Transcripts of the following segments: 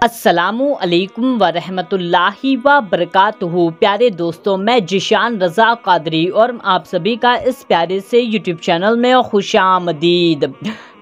अस्सलामु अलैकुम वरहमतुल्लाहि व बरकातुहू। प्यारे दोस्तों, मैं जिशान रज़ा कादरी और आप सभी का इस प्यारे से यूट्यूब चैनल में खुशामदीद।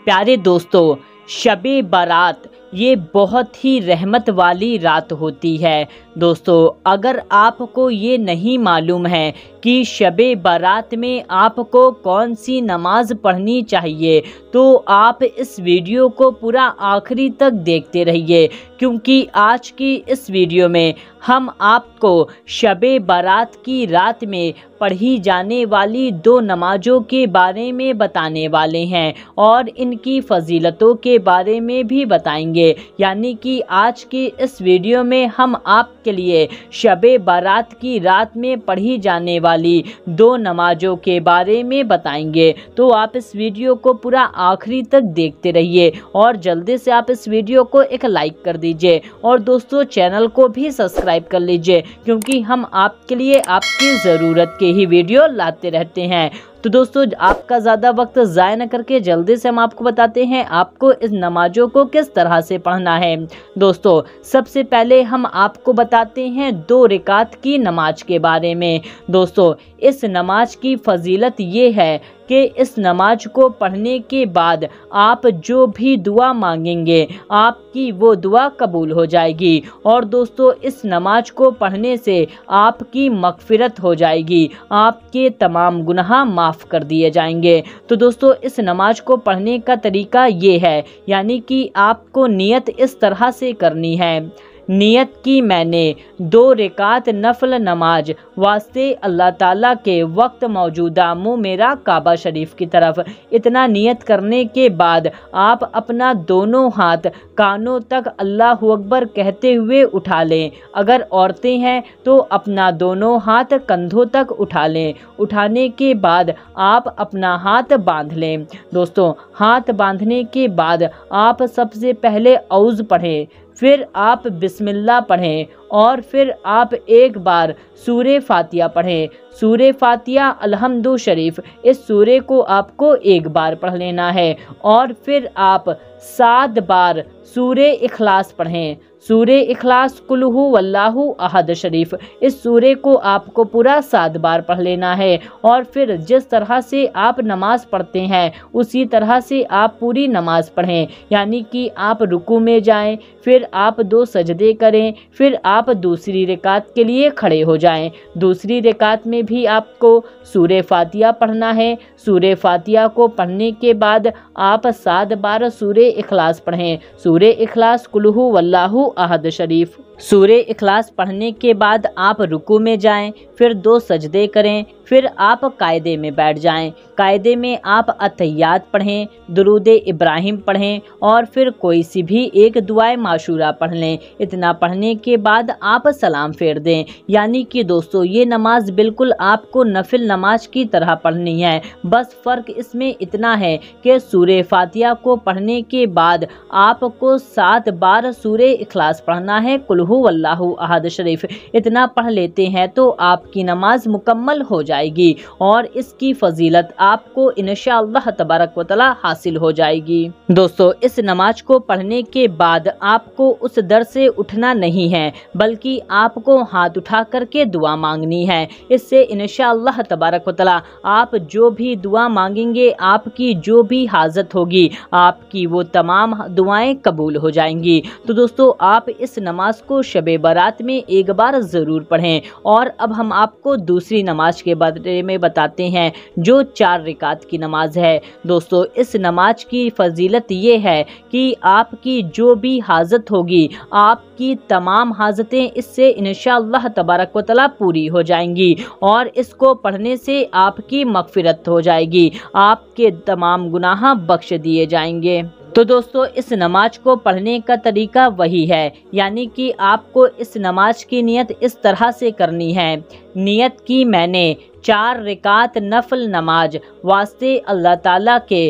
प्यारे दोस्तों, शबे बारात ये बहुत ही रहमत वाली रात होती है। दोस्तों, अगर आपको ये नहीं मालूम है कि शबे बारात में आपको कौन सी नमाज पढ़नी चाहिए तो आप इस वीडियो को पूरा आखिरी तक देखते रहिए, क्योंकि आज की इस वीडियो में हम आपको शबे बारात की रात में पढ़ी जाने वाली 2 नमाज़ों के बारे में बताने वाले हैं और इनकी फजीलतों के बारे में भी बताएंगे। यानी कि आज की इस वीडियो में हम आपके लिए शबे बारात की रात में पढ़ी जाने वाली 2 नमाज़ों के बारे में बताएंगे। तो आप इस वीडियो को पूरा आखिरी तक देखते रहिए और जल्दी से आप इस वीडियो को एक लाइक कर दीजिए और दोस्तों चैनल को भी सब्सक्राइब कर लीजिए, क्योंकि हम आपके लिए आपकी ज़रूरत के ही वीडियो लाते रहते हैं। तो दोस्तों, आपका ज़्यादा वक्त ज़ाया न करके जल्दी से हम आपको बताते हैं आपको इस नमाज़ों को किस तरह से पढ़ना है। दोस्तों, सबसे पहले हम आपको बताते हैं 2 रकात की नमाज के बारे में। दोस्तों, इस नमाज की फजीलत ये है कि इस नमाज को पढ़ने के बाद आप जो भी दुआ मांगेंगे आपकी वो दुआ कबूल हो जाएगी। और दोस्तों, इस नमाज को पढ़ने से आपकी मगफिरत हो जाएगी, आपके तमाम गुनाह माफ़ कर दिए जाएंगे। तो दोस्तों, इस नमाज को पढ़ने का तरीका ये है, यानी कि आपको नियत इस तरह से करनी है। नियत की मैंने 2 रकात नफल नमाज वास्ते अल्लाह ताला के वक्त मौजूदा मुँह मेरा काबा शरीफ की तरफ। इतना नियत करने के बाद आप अपना दोनों हाथ कानों तक अल्लाह अकबर कहते हुए उठा लें। अगर औरतें हैं तो अपना दोनों हाथ कंधों तक उठा लें। उठाने के बाद आप अपना हाथ बांध लें। दोस्तों, हाथ बांधने के बाद आप सबसे पहले औज़ पढ़ें, फिर आप बिस्मिल्लाह पढ़ें और फिर आप एक बार सूरे फातिहा पढ़ें। सूरे फातिहा अलहम्दु शरीफ, इस सूरे को आपको एक बार पढ़ लेना है और फिर आप 7 बार सूरे इखलास पढ़ें। सूरे इखलास कुल हु वल्लाहु अहद शरीफ, इस सूरे को आपको पूरा 7 बार पढ़ लेना है। और फिर जिस तरह से आप नमाज पढ़ते हैं उसी तरह से आप पूरी नमाज पढ़ें, यानी कि आप रुकू में जाएं, फिर आप 2 सजदे करें, फिर आप दूसरी रकात के लिए खड़े हो जाएं। दूसरी रकात में भी आपको सूरे फातिहा पढ़ना है। सूरे फातिहा को पढ़ने के बाद आप 7 बार सूरे इखलास पढ़ें। सूरे इखलास कुल हु वल्लाहु अहद शरीफ। सूरे इखलास पढ़ने के बाद आप रुकू में जाएं, फिर 2 सजदे करें, फिर आप कायदे में बैठ जाएं। कायदे में आप अतहियात पढ़ें, दुरूद इब्राहिम पढ़ें और फिर कोई सी भी एक दुआए माशूरा पढ़ लें। इतना पढ़ने के बाद आप सलाम फेर दें। यानी कि दोस्तों, ये नमाज बिल्कुल आपको नफिल नमाज की तरह पढ़नी है। बस फ़र्क इसमें इतना है कि सूरे फातिहा को पढ़ने के बाद आपको 7 बार सूरे इखलास पढ़ना है, कुल हु वल्लाहु अहद शरीफ। इतना पढ़ लेते हैं तो आपकी नमाज मुकम्मल हो जाएगी और इसकी फजीलत आपको इंशाअल्लाह तबारक व तआला हासिल हो जाएगी। दोस्तों, इस नमाज को पढ़ने के बाद आपको उस दर से उठना नहीं है, बल्कि आपको हाथ उठा करके दुआ मांगनी है। इससे इंशाअल्लाह तबारक व तआला आप जो भी दुआ मांगेंगे, आपकी जो भी हाजत होगी, आपकी वो तमाम दुआएं कबूल हो जाएंगी। तो दोस्तों, आप इस नमाज को शबे बारात में एक बार ज़रूर पढ़ें। और अब हम आपको दूसरी नमाज के बारे में बताते हैं, जो 4 रकात की नमाज है। दोस्तों, इस नमाज की फजीलत ये है कि आपकी जो भी हाजत होगी, आपकी तमाम हाजतें इससे इंशाअल्लाह तबारक व तआला पूरी हो जाएंगी और इसको पढ़ने से आपकी मगफिरत हो जाएगी, आपके तमाम गुनाह बख्श दिए जाएंगे। तो दोस्तों, इस नमाज को पढ़ने का तरीका वही है, यानी कि आपको इस नमाज की नियत इस तरह से करनी है। नियत की मैंने 4 रकात नफल नमाज वास्ते अल्लाह ताला के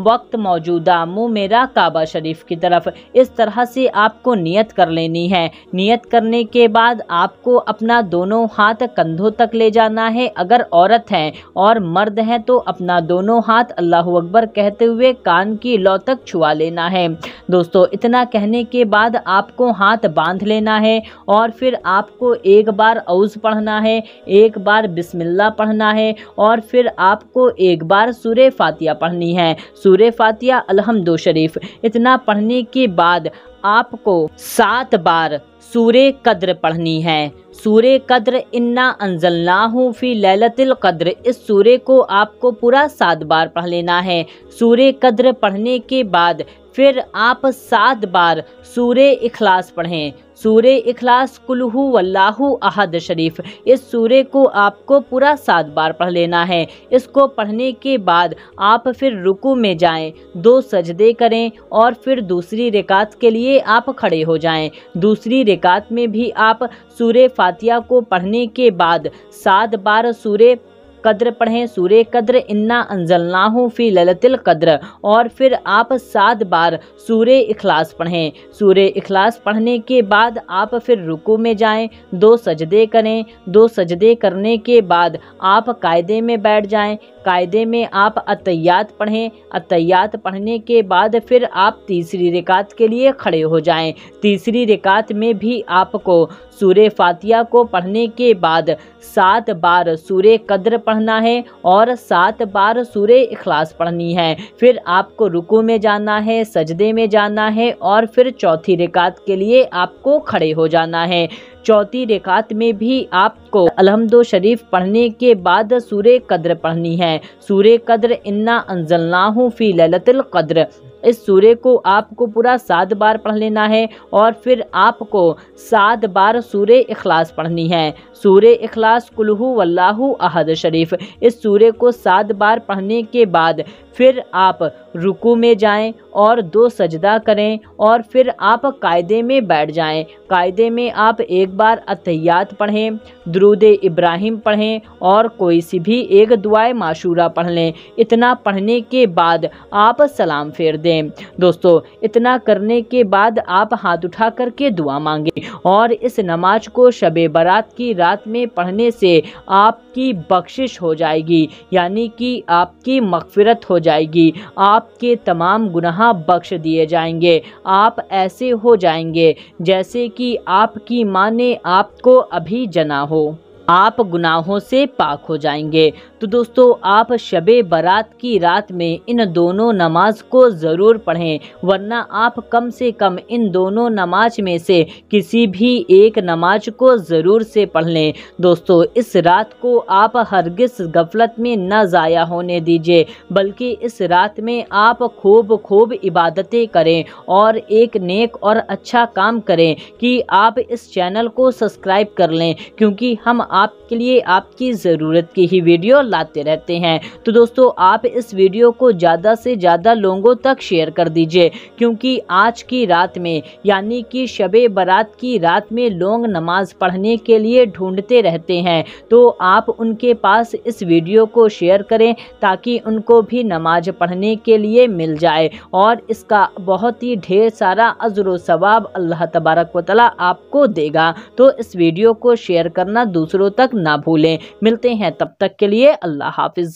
वक्त मौजूदा मुँह मेरा काबा शरीफ की तरफ इस तरह से आपको नियत कर लेनी है। नियत करने के बाद आपको अपना दोनों हाथ कंधों तक ले जाना है। अगर औरत हैं और मर्द हैं तो अपना दोनों हाथ अल्लाह अकबर कहते हुए कान की लौ तक छुआ लेना है। दोस्तों, इतना कहने के बाद आपको हाथ बांध लेना है और फिर आपको एक बार औज़ पढ़ना है, एक बार बिस्मिल्लाह पढ़ना है और फिर आपको एक बार सूरे फातिहा पढ़नी है। सूरे फातिहा अलहम्दु शरीफ इतना पढ़ने के बाद आपको 7 बार सूरे कद्र पढ़नी है। सूरे कद्र इन्ना अंज़लनाहु फी लैलतिल कद्र, इस सूरे को आपको पूरा 7 बार पढ़ लेना है। सूरे कद्र पढ़ने के बाद फिर आप 7 बार सूरे इखलास पढ़ें। सूरे इखलास कुल्हु वल्लाहु अहद शरीफ, इस सूरे को आपको पूरा 7 बार पढ़ लेना है। इसको पढ़ने के बाद आप फिर रुकू में जाएं, 2 सजदे करें और फिर दूसरी रकात के लिए आप खड़े हो जाएं। दूसरी रकात में भी आप सूरे फातिहा को पढ़ने के बाद 7 बार सूरे कद्र पढ़ें। सूरे कद्र इन्ना अंज़लनाहु फी लैलतिल कद्र और फिर आप 7 बार सूरे इखलास पढ़ें। सूरे इखलास पढ़ने के बाद आप फिर रुकू में जाएं, 2 सजदे करें। 2 सजदे करने के बाद आप कायदे में बैठ जाएं। कायदे में आप अत्तहियात पढ़ें। अत्तहियात पढ़ने के बाद फिर आप तीसरी रकात के लिए खड़े हो जाएं। तीसरी रकात में भी आपको सूरे फातिहा को पढ़ने के बाद 7 बार सूरे कद्र पढ़ना है और 7 बार सूरे इखलास पढ़नी है। फिर आपको रुकू में जाना है, सजदे में जाना है और फिर चौथी रकात के लिए आपको खड़े हो जाना है। चौथी रकात में भी आपको अलहम्दु शरीफ पढ़ने के बाद सूरे कद्र पढ़नी है। सूरे कद्र इन्ना अंज़लनाहु फी लैलतिल कद्र, इस सूरे को आपको पूरा 7 बार पढ़ लेना है और फिर आपको 7 बार सूरे इखलास पढ़नी है। सूरे इखलास कुल्हु वल्लाहु अहद शरीफ, इस सूरे को 7 बार पढ़ने के बाद फिर आप रुकू में जाएं और 2 सजदा करें और फिर आप कायदे में बैठ जाएं। कायदे में आप एक बार अत्तहियात पढ़ें, दुरूद इब्राहिम पढ़ें और कोई सी भी एक दुआए माशूरा पढ़ लें। इतना पढ़ने के बाद आप सलाम फेर दें। दोस्तों, इतना करने के बाद आप हाथ उठा करके दुआ मांगें और इस नमाज को शबे बारात की रात में पढ़ने से आपकी बख्शिश हो जाएगी, यानी कि आपकी मग़फ़िरत हो जाएगी। आपके तमाम गुनाह बख्श दिए जाएंगे। आप ऐसे हो जाएंगे जैसे कि आपकी माँ ने आपको अभी जना हो। आप गुनाहों से पाक हो जाएंगे। तो दोस्तों, आप शबे बारात की रात में इन दोनों नमाज को ज़रूर पढ़ें, वरना आप कम से कम इन दोनों नमाज में से किसी भी एक नमाज को ज़रूर से पढ़ लें। दोस्तों, इस रात को आप हरगिज़ गफलत में न ज़ाया होने दीजिए, बल्कि इस रात में आप खूब इबादतें करें और एक नेक और अच्छा काम करें कि आप इस चैनल को सब्सक्राइब कर लें, क्योंकि हम आपके लिए आपकी ज़रूरत की ही वीडियो लाते रहते हैं। तो दोस्तों, आप इस वीडियो को ज़्यादा से ज़्यादा लोगों तक शेयर कर दीजिए, क्योंकि आज की रात में यानी कि शबे बारात की रात में लोग नमाज पढ़ने के लिए ढूंढते रहते हैं। तो आप उनके पास इस वीडियो को शेयर करें ताकि उनको भी नमाज पढ़ने के लिए मिल जाए और इसका बहुत ही ढेर सारा अज़्र व सवाब अल्लाह तबारक व तआला आपको देगा। तो इस वीडियो को शेयर करना दूसरों तक ना भूलें। मिलते हैं तब तक के लिए, अल्लाह हाफिज़।